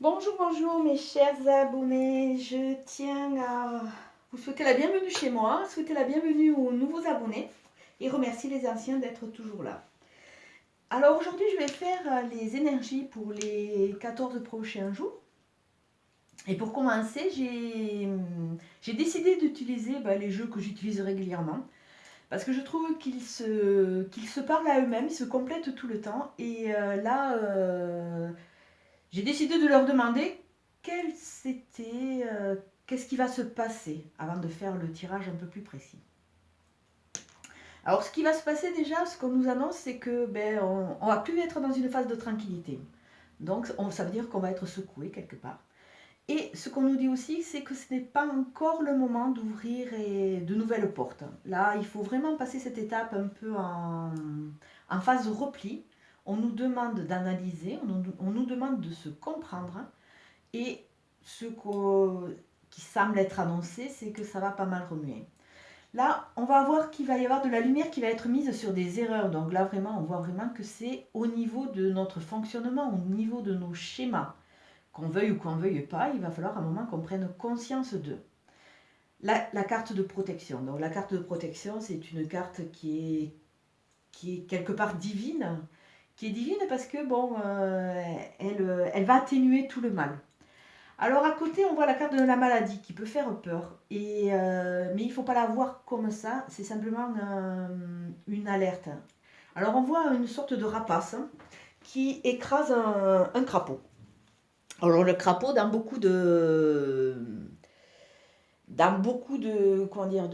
Bonjour, bonjour mes chers abonnés, je tiens à vous souhaiter la bienvenue chez moi, souhaiter la bienvenue aux nouveaux abonnés et remercier les anciens d'être toujours là. Alors aujourd'hui je vais faire les énergies pour les 14 prochains jours. Et pour commencer, j'ai décidé d'utiliser les jeux que j'utilise régulièrement. Parce que je trouve qu'ils se parlent à eux-mêmes, ils se complètent tout le temps. Et j'ai décidé de leur demander qu'est-ce qui va se passer avant de faire le tirage un peu plus précis. Alors ce qui va se passer déjà, ce qu'on nous annonce, c'est que on va plus être dans une phase de tranquillité. Donc ça veut dire qu'on va être secoué quelque part. Et ce qu'on nous dit aussi, c'est que ce n'est pas encore le moment d'ouvrir de nouvelles portes. Là, il faut vraiment passer cette étape un peu en phase de repli. On nous demande d'analyser, on nous demande de se comprendre. Et qui semble être annoncé, c'est que ça va pas mal remuer. Là, on va voir qu'il va y avoir de la lumière qui va être mise sur des erreurs. Donc là, vraiment, on voit vraiment que c'est au niveau de notre fonctionnement, au niveau de nos schémas. Qu'on veuille ou qu'on veuille pas, il va falloir à un moment qu'on prenne conscience d'eux. La carte de protection. Donc la carte de protection, c'est une carte qui est quelque part divine. Qui est divine parce que, elle va atténuer tout le mal. Alors à côté, on voit la carte de la maladie qui peut faire peur. Mais il ne faut pas la voir comme ça, c'est simplement une alerte. Alors on voit une sorte de rapace qui écrase un crapaud. Alors le crapaud, comment dire,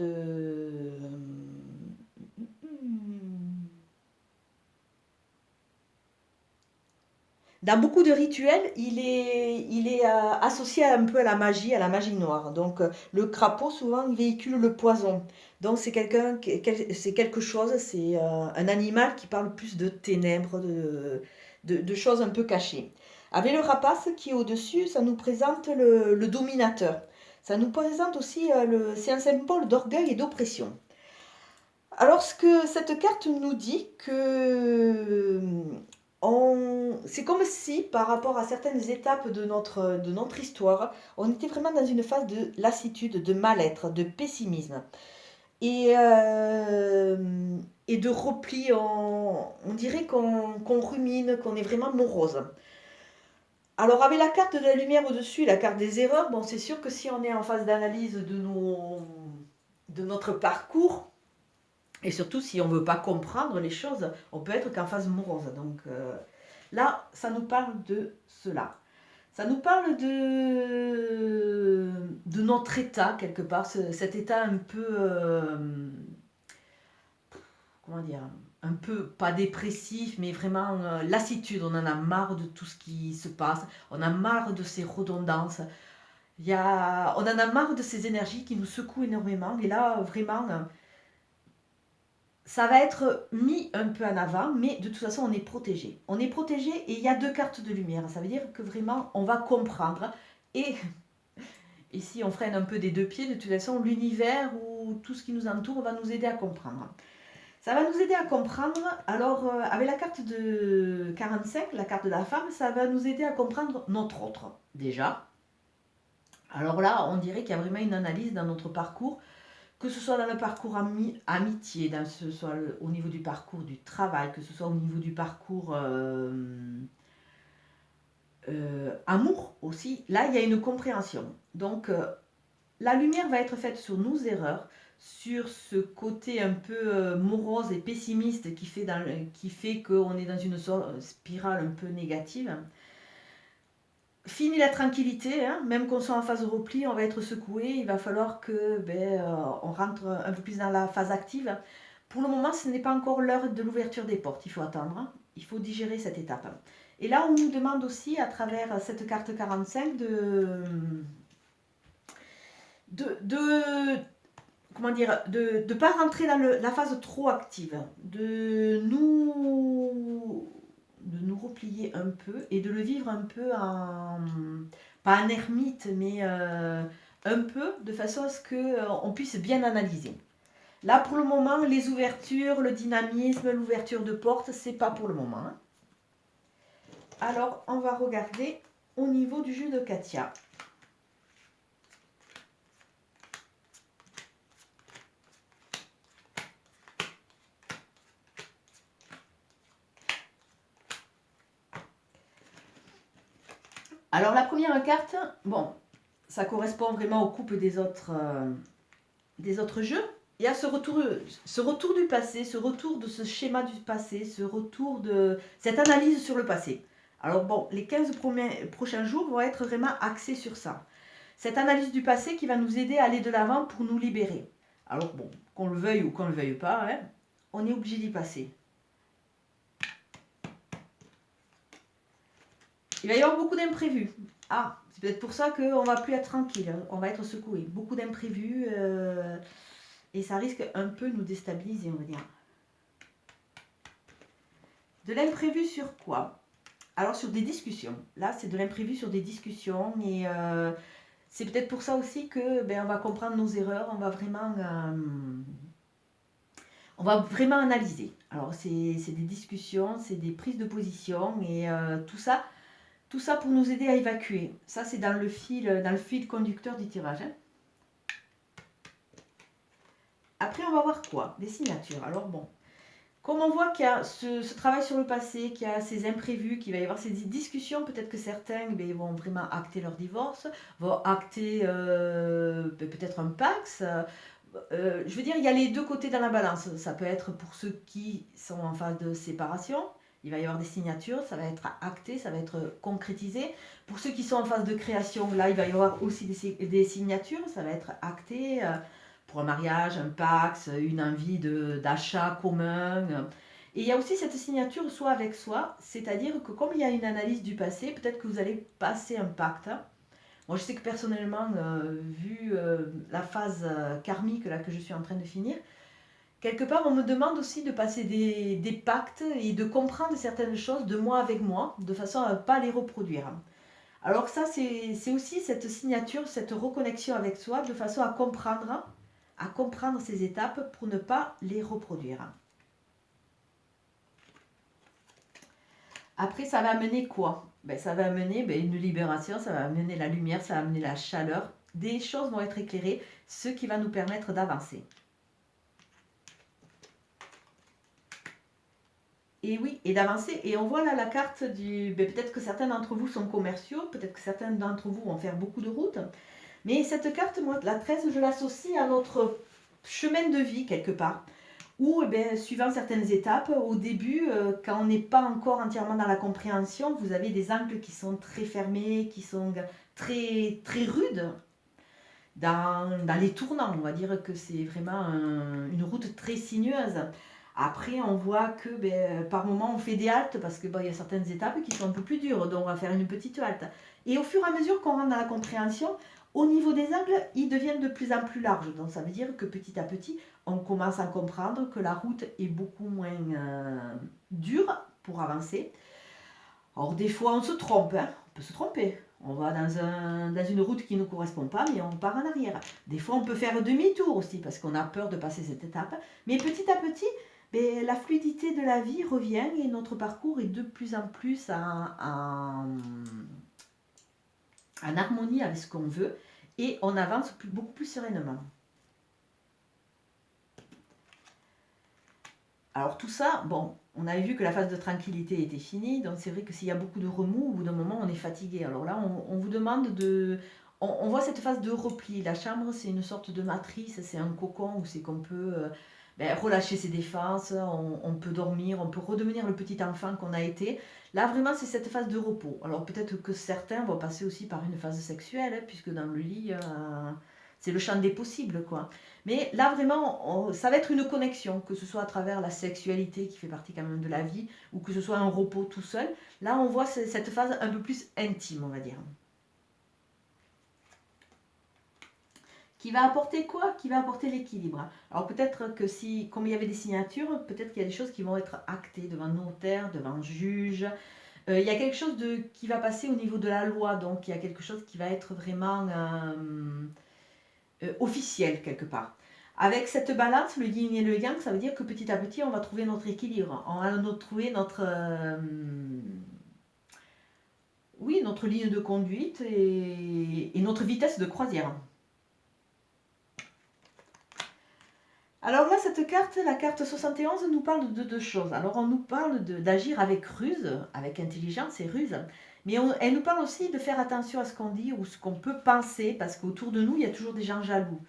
dans beaucoup de rituels, il est associé un peu à la magie noire. Donc, le crapaud, souvent, il véhicule le poison. Donc, c'est quelque chose, c'est un animal qui parle plus de ténèbres, de choses un peu cachées. Avec le rapace qui est au-dessus, ça nous présente le dominateur. Ça nous présente aussi, c'est un symbole d'orgueil et d'oppression. Alors, cette carte nous dit que c'est comme si, par rapport à certaines étapes de notre histoire, on était vraiment dans une phase de lassitude, de mal-être, de pessimisme. Et, euh, et de repli, on dirait qu'on rumine, qu'on est vraiment morose. Alors, avec la carte de la lumière au-dessus et la carte des erreurs, bon, c'est sûr que si on est en phase d'analyse de notre parcours, et surtout, si on ne veut pas comprendre les choses, on peut être qu'en phase morose. Donc là, ça nous parle de cela. Ça nous parle de notre état, quelque part, cet état un peu, comment dire, un peu, pas dépressif, mais vraiment lassitude. On en a marre de tout ce qui se passe. On a marre de ces redondances. On en a marre de ces énergies qui nous secouent énormément. Et là, vraiment, ça va être mis un peu en avant, mais de toute façon, on est protégé. On est protégé et il y a deux cartes de lumière. Ça veut dire que vraiment, on va comprendre. Et ici, on freine un peu des deux pieds. De toute façon, l'univers ou tout ce qui nous entoure va nous aider à comprendre. Ça va nous aider à comprendre. Alors, avec la carte de 45, la carte de la femme, ça va nous aider à comprendre notre autre, déjà. Alors là, on dirait qu'il y a vraiment une analyse dans notre parcours, que ce soit dans le parcours amitié, ce soit au niveau du parcours du travail, que ce soit au niveau du parcours amour aussi, là il y a une compréhension. Donc la lumière va être faite sur nos erreurs, sur ce côté un peu morose et pessimiste qui fait qu'on est dans une spirale un peu négative. Fini la tranquillité, hein, même qu'on soit en phase de repli, on va être secoué, il va falloir que on rentre un peu plus dans la phase active. Pour le moment, ce n'est pas encore l'heure de l'ouverture des portes, il faut attendre, hein. Il faut digérer cette étape. Et là, on nous demande aussi, à travers cette carte 45, de comment dire, de pas rentrer dans la phase trop active, de nous replier un peu et de le vivre un peu pas en ermite, mais un peu de façon à ce qu'on puisse bien analyser. Là, pour le moment, les ouvertures, le dynamisme, l'ouverture de portes, c'est pas pour le moment, hein. Alors, on va regarder au niveau du jeu de Katia. Alors la première carte, bon, ça correspond vraiment au couple des autres jeux. Il y a ce retour du passé, ce retour de ce schéma du passé, ce retour de cette analyse sur le passé. Alors bon, les 15 prochains jours vont être vraiment axés sur ça. Cette analyse du passé qui va nous aider à aller de l'avant pour nous libérer. Alors bon, qu'on le veuille ou qu'on ne le veuille pas, hein, on est obligé d'y passer. Il va y avoir beaucoup d'imprévus. Ah, c'est peut-être pour ça qu'on ne va plus être tranquille, on va être secoué. Beaucoup d'imprévus et ça risque un peu de nous déstabiliser, on va dire. De l'imprévu sur quoi? Alors sur des discussions. Là, c'est de l'imprévu sur des discussions et c'est peut-être pour ça aussi que on va comprendre nos erreurs, on va vraiment analyser. Alors c'est des discussions, c'est des prises de position et tout ça pour nous aider à évacuer. Ça, c'est dans le fil conducteur du tirage. Hein. Après, on va voir quoi? Des signatures. Alors bon, comme on voit qu'il y a ce travail sur le passé, qu'il y a ces imprévus, qu'il va y avoir ces discussions, peut-être que certains vont vraiment acter leur divorce, vont acter peut-être un Pax. Je veux dire, il y a les deux côtés dans la balance. Ça peut être pour ceux qui sont en phase de séparation. Il va y avoir des signatures, ça va être acté, ça va être concrétisé. Pour ceux qui sont en phase de création, là, il va y avoir aussi des signatures, ça va être acté pour un mariage, un Pax, une envie d'achat commun. Et il y a aussi cette signature soi avec soi, c'est-à-dire que comme il y a une analyse du passé, peut-être que vous allez passer un pacte. Moi, je sais que personnellement, vu la phase karmique là, que je suis en train de finir, quelque part, on me demande aussi de passer des pactes et de comprendre certaines choses de moi avec moi, de façon à ne pas les reproduire. Alors ça, c'est aussi cette signature, cette reconnexion avec soi, de façon à comprendre ces étapes pour ne pas les reproduire. Après, ça va amener quoi? Ça va amener une libération, ça va amener la lumière, ça va amener la chaleur. Des choses vont être éclairées, ce qui va nous permettre d'avancer. Et oui, et d'avancer. Et on voit là la carte du... peut-être que certains d'entre vous sont commerciaux, peut-être que certains d'entre vous vont faire beaucoup de routes. Mais cette carte, moi, la 13, je l'associe à notre chemin de vie quelque part. Où, suivant certaines étapes, au début, quand on n'est pas encore entièrement dans la compréhension, vous avez des angles qui sont très fermés, qui sont très, très rudes. Dans les tournants, on va dire que c'est vraiment une route très sinueuse. Après, on voit que par moment, on fait des haltes parce que y a certaines étapes qui sont un peu plus dures, donc on va faire une petite halte. Et au fur et à mesure qu'on rentre dans la compréhension, au niveau des angles, ils deviennent de plus en plus larges. Donc ça veut dire que petit à petit, on commence à comprendre que la route est beaucoup moins dure pour avancer. Alors des fois, on se trompe, hein. On peut se tromper. On va dans une route qui ne nous correspond pas, mais on part en arrière. Des fois, on peut faire demi-tour aussi parce qu'on a peur de passer cette étape. Mais petit à petit, la fluidité de la vie revient et notre parcours est de plus en plus en harmonie avec ce qu'on veut et on avance beaucoup plus sereinement. Alors tout ça, bon, on avait vu que la phase de tranquillité était finie, donc c'est vrai que s'il y a beaucoup de remous, au bout d'un moment, on est fatigué. Alors là, on vous demande de... On voit cette phase de repli. La chambre, c'est une sorte de matrice, c'est un cocon où c'est qu'on peut relâcher ses défenses, on peut dormir, on peut redevenir le petit enfant qu'on a été. Là, vraiment, c'est cette phase de repos. Alors peut-être que certains vont passer aussi par une phase sexuelle, hein, puisque dans le lit, c'est le champ des possibles, quoi. Mais là, vraiment, ça va être une connexion, que ce soit à travers la sexualité qui fait partie quand même de la vie, ou que ce soit un repos tout seul. Là, on voit cette phase un peu plus intime, on va dire. Qui va apporter quoi? Qui va apporter l'équilibre. Alors peut-être que si, comme il y avait des signatures, peut-être qu'il y a des choses qui vont être actées devant notaire, devant juge. Il y a quelque chose qui va passer au niveau de la loi, donc il y a quelque chose qui va être vraiment officiel quelque part. Avec cette balance, le yin et le yang, ça veut dire que petit à petit, on va trouver notre équilibre. On va trouver notre notre ligne de conduite et notre vitesse de croisière. Alors là, cette carte, la carte 71, nous parle de deux choses. Alors on nous parle d'agir avec ruse, avec intelligence et ruse, mais elle nous parle aussi de faire attention à ce qu'on dit ou ce qu'on peut penser, parce qu'autour de nous, il y a toujours des gens jaloux.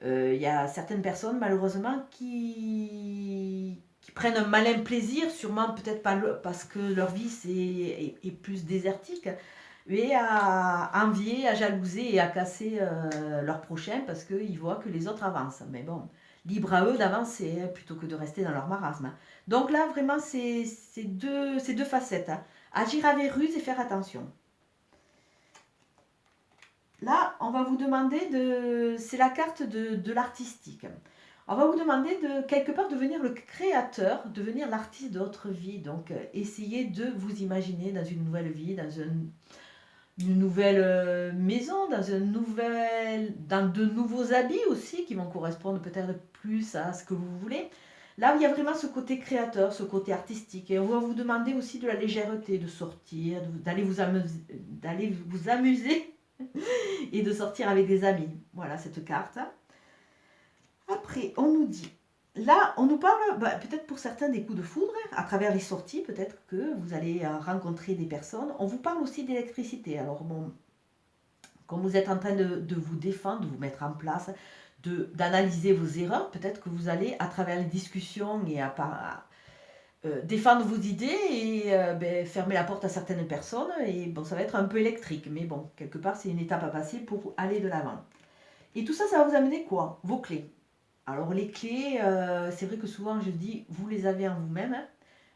Il y a certaines personnes, malheureusement, qui prennent un malin plaisir, sûrement peut-être pas parce que leur vie est plus désertique, mais à envier, à jalouser et à casser leur prochain parce qu'ils voient que les autres avancent. Mais bon, libre à eux d'avancer plutôt que de rester dans leur marasme. Donc là, vraiment, c'est deux facettes. Agir avec ruse et faire attention. Là, on va vous demander c'est la carte de l'artistique. On va vous demander de quelque part devenir le créateur, devenir l'artiste de votre vie. Donc, essayez de vous imaginer dans une nouvelle vie, dans une nouvelle maison, dans de nouveaux habits aussi qui vont correspondre peut-être plus à ce que vous voulez. Là, il y a vraiment ce côté créateur, ce côté artistique. Et on va vous demander aussi de la légèreté, de sortir, d'aller vous amuser et de sortir avec des amis. Voilà cette carte. Après, on nous dit, là, on nous parle, peut-être pour certains, des coups de foudre, à travers les sorties, peut-être que vous allez rencontrer des personnes. On vous parle aussi d'électricité. Alors bon, quand vous êtes en train de vous défendre, de vous mettre en place, d'analyser vos erreurs, peut-être que vous allez, à travers les discussions et défendre vos idées et fermer la porte à certaines personnes. Et bon, ça va être un peu électrique, mais bon, quelque part, c'est une étape à passer pour aller de l'avant. Et tout ça, ça va vous amener quoi? Vos clés. Alors les clés, c'est vrai que souvent je dis, vous les avez en vous-même, hein,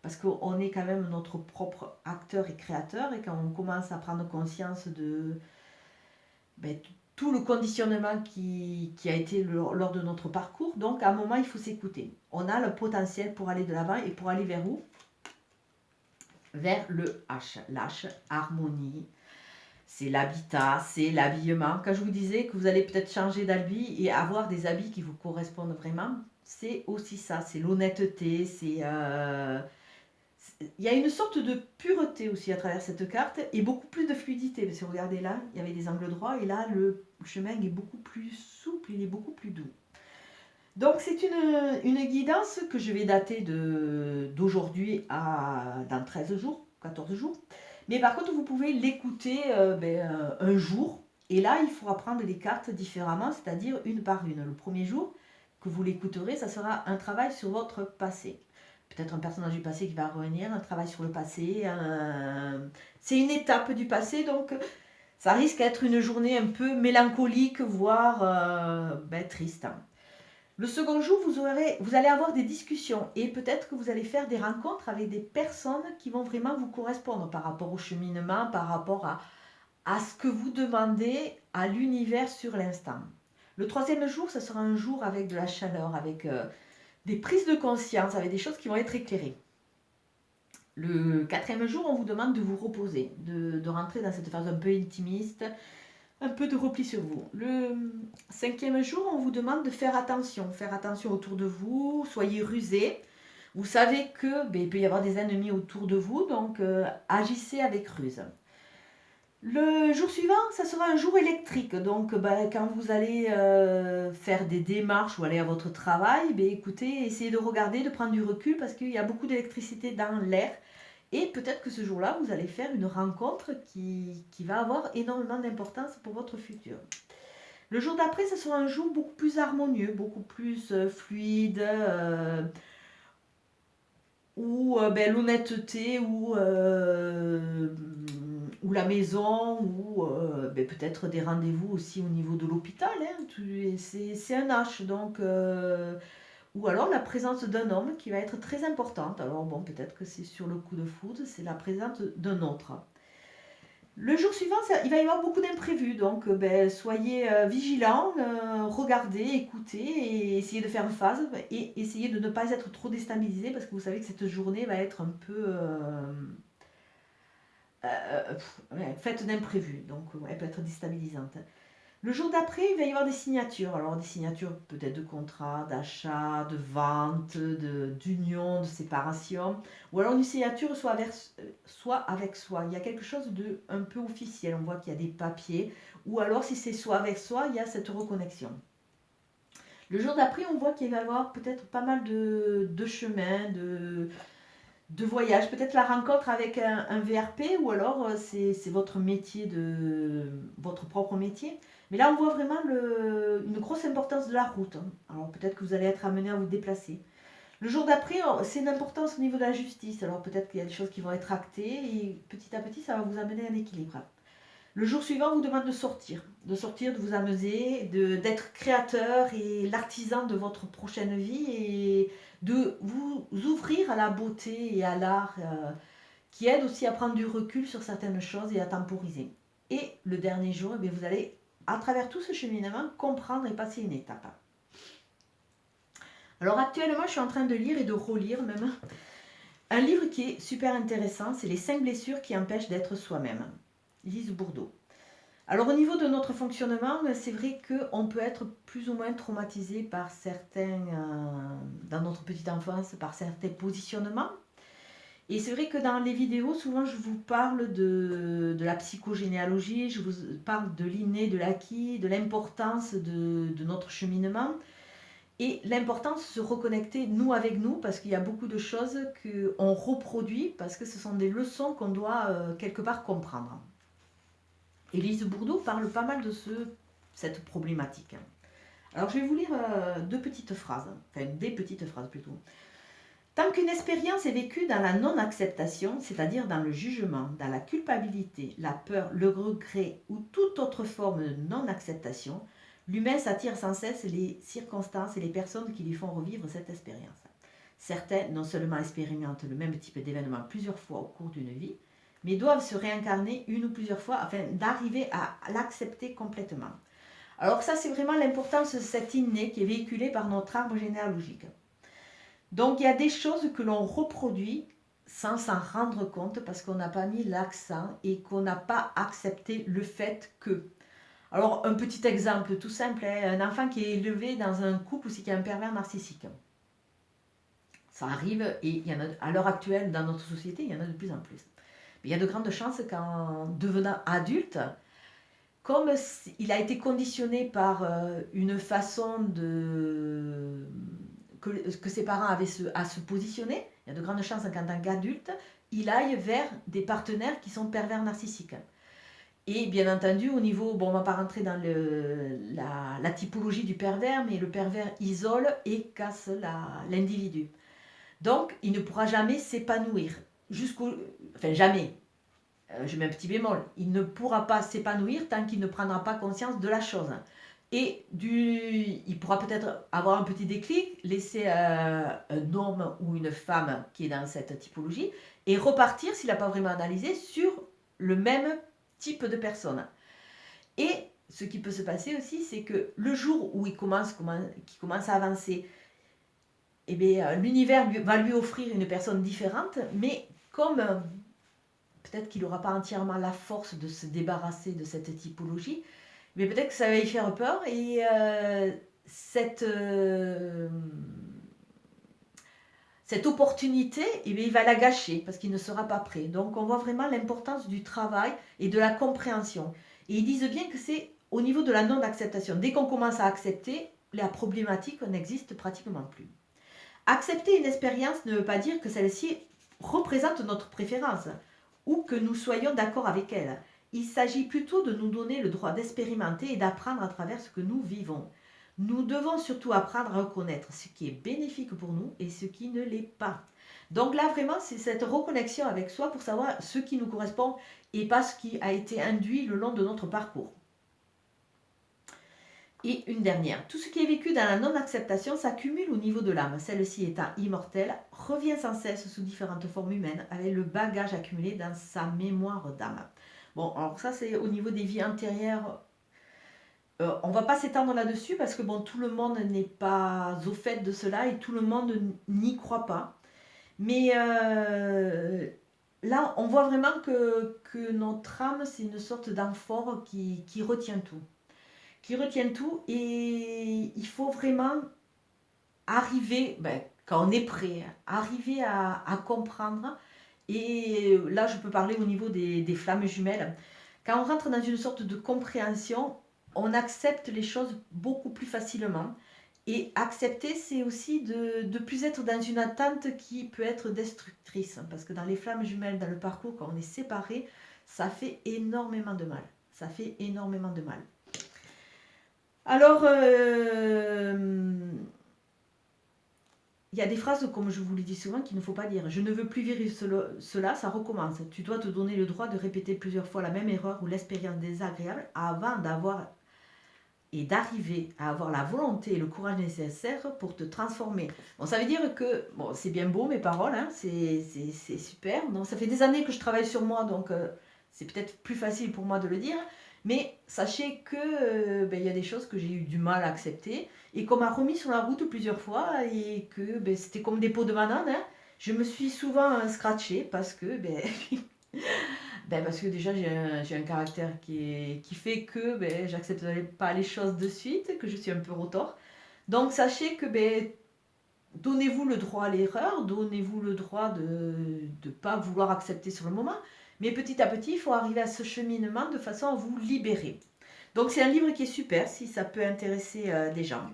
parce qu'on est quand même notre propre acteur et créateur, et quand on commence à prendre conscience de tout le conditionnement qui a été lors de notre parcours, donc à un moment il faut s'écouter. On a le potentiel pour aller de l'avant et pour aller vers où? Vers le H, l'H, harmonie. C'est l'habitat, c'est l'habillement. Quand je vous disais que vous allez peut-être changer d'habit et avoir des habits qui vous correspondent vraiment, c'est aussi ça, c'est l'honnêteté, il y a une sorte de pureté aussi à travers cette carte et beaucoup plus de fluidité. Si vous regardez là, il y avait des angles droits et là, le chemin est beaucoup plus souple, il est beaucoup plus doux. Donc c'est une guidance que je vais dater d'aujourd'hui dans 13 jours, 14 jours. Mais par contre, vous pouvez l'écouter un jour. Et là, il faudra prendre les cartes différemment, c'est-à-dire une par une. Le premier jour que vous l'écouterez, ça sera un travail sur votre passé. Peut-être un personnage du passé qui va revenir, un travail sur le passé. C'est une étape du passé, donc ça risque d'être une journée un peu mélancolique, voire triste. Le second jour, vous allez avoir des discussions et peut-être que vous allez faire des rencontres avec des personnes qui vont vraiment vous correspondre par rapport au cheminement, par rapport à ce que vous demandez à l'univers sur l'instant. Le troisième jour, ce sera un jour avec de la chaleur, avec des prises de conscience, avec des choses qui vont être éclairées. Le quatrième jour, on vous demande de vous reposer, de rentrer dans cette phase un peu intimiste, un peu de repli sur vous. Le cinquième jour, on vous demande de faire attention autour de vous, soyez rusés. Vous savez qu'il peut y avoir des ennemis autour de vous, donc agissez avec ruse. Le jour suivant, ça sera un jour électrique, donc quand vous allez faire des démarches ou aller à votre travail, écoutez, essayez de regarder, de prendre du recul parce qu'il y a beaucoup d'électricité dans l'air. Et peut-être que ce jour-là, vous allez faire une rencontre qui va avoir énormément d'importance pour votre futur. Le jour d'après, ce sera un jour beaucoup plus harmonieux, beaucoup plus fluide, où l'honnêteté, ou la maison, ou peut-être des rendez-vous aussi au niveau de l'hôpital. Hein. C'est un H, donc... ou alors la présence d'un homme qui va être très importante. Alors bon, peut-être que c'est sur le coup de foudre, c'est la présence d'un autre. Le jour suivant, il va y avoir beaucoup d'imprévus, donc soyez vigilants, regardez, écoutez et essayez de faire phase et essayez de ne pas être trop déstabilisé parce que vous savez que cette journée va être un peu faite d'imprévus, donc elle peut être déstabilisante. Le jour d'après, il va y avoir des signatures. Alors des signatures peut-être de contrat, d'achat, de vente, d'union, de séparation. Ou alors une signature soit avec soi. Il y a quelque chose de un peu officiel. On voit qu'il y a des papiers. Ou alors si c'est soit avec soi, il y a cette reconnexion. Le jour d'après, on voit qu'il va y avoir peut-être pas mal de chemins, de voyages. Peut-être la rencontre avec un VRP ou alors c'est votre métier, votre propre métier. Mais là, on voit vraiment une grosse importance de la route. Alors peut-être que vous allez être amené à vous déplacer. Le jour d'après, c'est une importance au niveau de la justice. Alors peut-être qu'il y a des choses qui vont être actées et petit à petit, ça va vous amener à un équilibre. Le jour suivant, on vous demande de sortir, de vous amuser, d'être créateur et l'artisan de votre prochaine vie et de vous ouvrir à la beauté et à l'art qui aide aussi à prendre du recul sur certaines choses et à temporiser. Et le dernier jour, eh bien, vous allez, à travers tout ce cheminement, comprendre et passer une étape. Alors actuellement, je suis en train de lire et de relire même un livre qui est super intéressant, c'est Les 5 blessures qui empêchent d'être soi-même. Lise Bourdeau. Alors au niveau de notre fonctionnement, c'est vrai qu'on peut être plus ou moins traumatisé par certains, dans notre petite enfance, par certains positionnements. Et c'est vrai que dans les vidéos, souvent je vous parle de la psychogénéalogie, je vous parle de l'inné, de l'acquis, de l'importance de notre cheminement. Et l'importance de se reconnecter nous avec nous, parce qu'il y a beaucoup de choses qu'on reproduit, parce que ce sont des leçons qu'on doit quelque part comprendre. Élise Bourdeau parle pas mal de cette problématique. Alors je vais vous lire deux petites phrases, enfin des petites phrases plutôt. Tant qu'une expérience est vécue dans la non-acceptation, c'est-à-dire dans le jugement, dans la culpabilité, la peur, le regret ou toute autre forme de non-acceptation, l'humain s'attire sans cesse les circonstances et les personnes qui lui font revivre cette expérience. Certains non seulement expérimentent le même type d'événement plusieurs fois au cours d'une vie, mais doivent se réincarner une ou plusieurs fois afin d'arriver à l'accepter complètement. Alors ça, c'est vraiment l'importance de cet inné qui est véhiculé par notre arbre généalogique. Donc il y a des choses que l'on reproduit sans s'en rendre compte parce qu'on n'a pas mis l'accent et qu'on n'a pas accepté le fait que. Alors un petit exemple tout simple, un enfant qui est élevé dans un couple aussi qui a un pervers narcissique. Ça arrive et il y en a, à l'heure actuelle dans notre société, il y en a de plus en plus. Mais il y a de grandes chances qu'en devenant adulte, comme il a été conditionné par une façon que ses parents avaient à se positionner, il y a de grandes chances qu'en tant qu'adulte, il aille vers des partenaires qui sont pervers narcissiques. Et bien entendu, au niveau, bon, on ne va pas rentrer dans la typologie du pervers, mais le pervers isole et casse l'individu. Donc, il ne pourra jamais s'épanouir. Enfin, jamais. Je mets un petit bémol. Il ne pourra pas s'épanouir tant qu'il ne prendra pas conscience de la chose. Et il pourra peut-être avoir un petit déclic, laisser un homme ou une femme qui est dans cette typologie et repartir, s'il n'a pas vraiment analysé, sur le même type de personne. Et ce qui peut se passer aussi, c'est que le jour où il commence à avancer, eh bien, l'univers va lui offrir une personne différente, mais comme peut-être qu'il n'aura pas entièrement la force de se débarrasser de cette typologie, mais peut-être que ça va lui faire peur et cette opportunité, eh bien, il va la gâcher parce qu'il ne sera pas prêt. Donc on voit vraiment l'importance du travail et de la compréhension. Et ils disent bien que c'est au niveau de la non-acceptation. Dès qu'on commence à accepter, la problématique n'existe pratiquement plus. Accepter une expérience ne veut pas dire que celle-ci représente notre préférence ou que nous soyons d'accord avec elle. Il s'agit plutôt de nous donner le droit d'expérimenter et d'apprendre à travers ce que nous vivons. Nous devons surtout apprendre à reconnaître ce qui est bénéfique pour nous et ce qui ne l'est pas. Donc là, vraiment, c'est cette reconnexion avec soi pour savoir ce qui nous correspond et pas ce qui a été induit le long de notre parcours. Et une dernière, tout ce qui est vécu dans la non-acceptation s'accumule au niveau de l'âme. Celle-ci étant immortelle, revient sans cesse sous différentes formes humaines avec le bagage accumulé dans sa mémoire d'âme. Bon, alors ça c'est au niveau des vies antérieures. On ne va pas s'étendre là-dessus parce que bon, tout le monde n'est pas au fait de cela et tout le monde n'y croit pas. Mais là, on voit vraiment que notre âme, c'est une sorte d'amphore qui retient tout. qui retient tout. Et il faut vraiment arriver, quand on est prêt, arriver à comprendre. Et là, je peux parler au niveau des flammes jumelles. Quand on rentre dans une sorte de compréhension, on accepte les choses beaucoup plus facilement. Et accepter, c'est aussi de plus être dans une attente qui peut être destructrice. Parce que dans les flammes jumelles, dans le parcours, quand on est séparé, ça fait énormément de mal. Ça fait énormément de mal. Alors, il y a des phrases, comme je vous le dis souvent, qu'il ne faut pas dire. Je ne veux plus vivre cela, ça recommence. Tu dois te donner le droit de répéter plusieurs fois la même erreur ou l'expérience désagréable avant d'avoir et d'arriver à avoir la volonté et le courage nécessaire pour te transformer. Bon, ça veut dire que, bon, c'est bien beau mes paroles, hein, c'est super. Donc, ça fait des années que je travaille sur moi, donc c'est peut-être plus facile pour moi de le dire. Mais sachez que y a des choses que j'ai eu du mal à accepter et qu'on m'a remis sur la route plusieurs fois et que c'était comme des pots de banane. Hein. Je me suis souvent scratchée parce que parce que déjà j'ai un caractère qui fait que j'accepte pas les choses de suite, que je suis un peu rotor. Donc sachez que donnez-vous le droit à l'erreur, donnez-vous le droit de ne pas vouloir accepter sur le moment, mais petit à petit il faut arriver à ce cheminement de façon à vous libérer. Donc c'est un livre qui est super si ça peut intéresser des gens.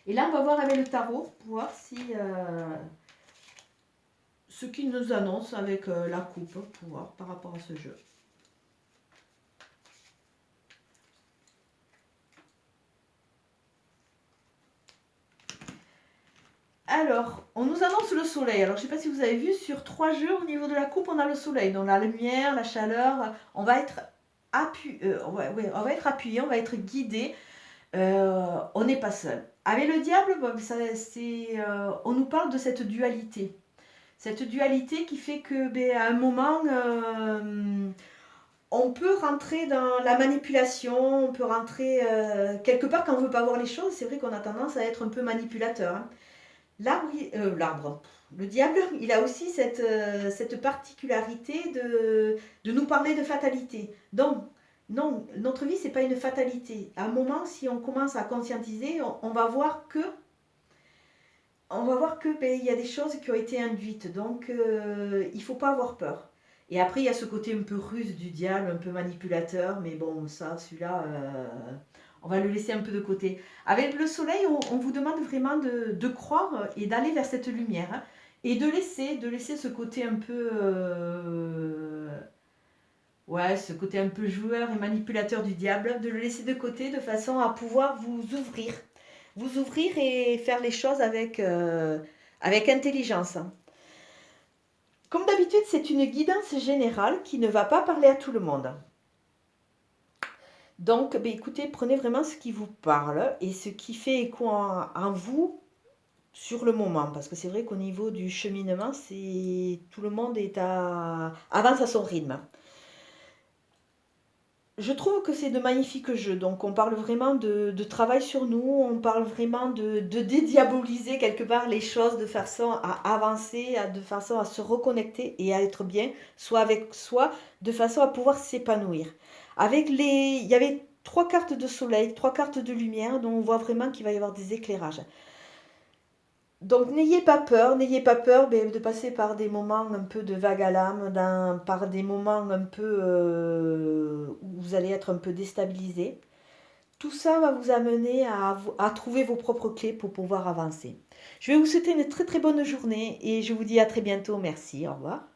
Et là on va voir avec le tarot pour voir si ce qu'il nous annonce avec la coupe pour voir par rapport à ce jeu. Alors, on nous annonce le soleil. Alors, je ne sais pas si vous avez vu, sur 3 jeux, au niveau de la coupe, on a le soleil. Donc, la lumière, la chaleur, on va être appuyé, on va être guidé. On n'est pas seul. Avec le diable, on nous parle de cette dualité. Cette dualité qui fait que, à un moment, on peut rentrer dans la manipulation, on peut rentrer quelque part quand on ne veut pas voir les choses. C'est vrai qu'on a tendance à être un peu manipulateur. Hein. Le diable, il a aussi cette particularité de nous parler de fatalité. Donc, non, notre vie, ce n'est pas une fatalité. À un moment, si on commence à conscientiser, on va voir que il y a des choses qui ont été induites. Donc, il ne faut pas avoir peur. Et après, il y a ce côté un peu russe du diable, un peu manipulateur, mais bon, ça, celui-là, on va le laisser un peu de côté. Avec le soleil, on vous demande vraiment de croire et d'aller vers cette lumière. Hein, et de laisser ce côté un peu... ce côté un peu joueur et manipulateur du diable, de le laisser de côté de façon à pouvoir vous ouvrir. Vous ouvrir et faire les choses avec intelligence. Comme d'habitude, c'est une guidance générale qui ne va pas parler à tout le monde. Donc, écoutez, prenez vraiment ce qui vous parle et ce qui fait écho en vous sur le moment. Parce que c'est vrai qu'au niveau du cheminement, tout le monde avance à son rythme. Je trouve que c'est de magnifiques jeux. Donc, on parle vraiment de travail sur nous. On parle vraiment de dédiaboliser quelque part les choses de façon à avancer, de façon à se reconnecter et à être bien, soit avec soi, de façon à pouvoir s'épanouir. Il y avait 3 cartes de soleil, 3 cartes de lumière, dont on voit vraiment qu'il va y avoir des éclairages. Donc n'ayez pas peur de passer par des moments un peu de vague à l'âme, par des moments un peu où vous allez être un peu déstabilisé. Tout ça va vous amener à trouver vos propres clés pour pouvoir avancer. Je vais vous souhaiter une très très bonne journée et je vous dis à très bientôt. Merci, au revoir.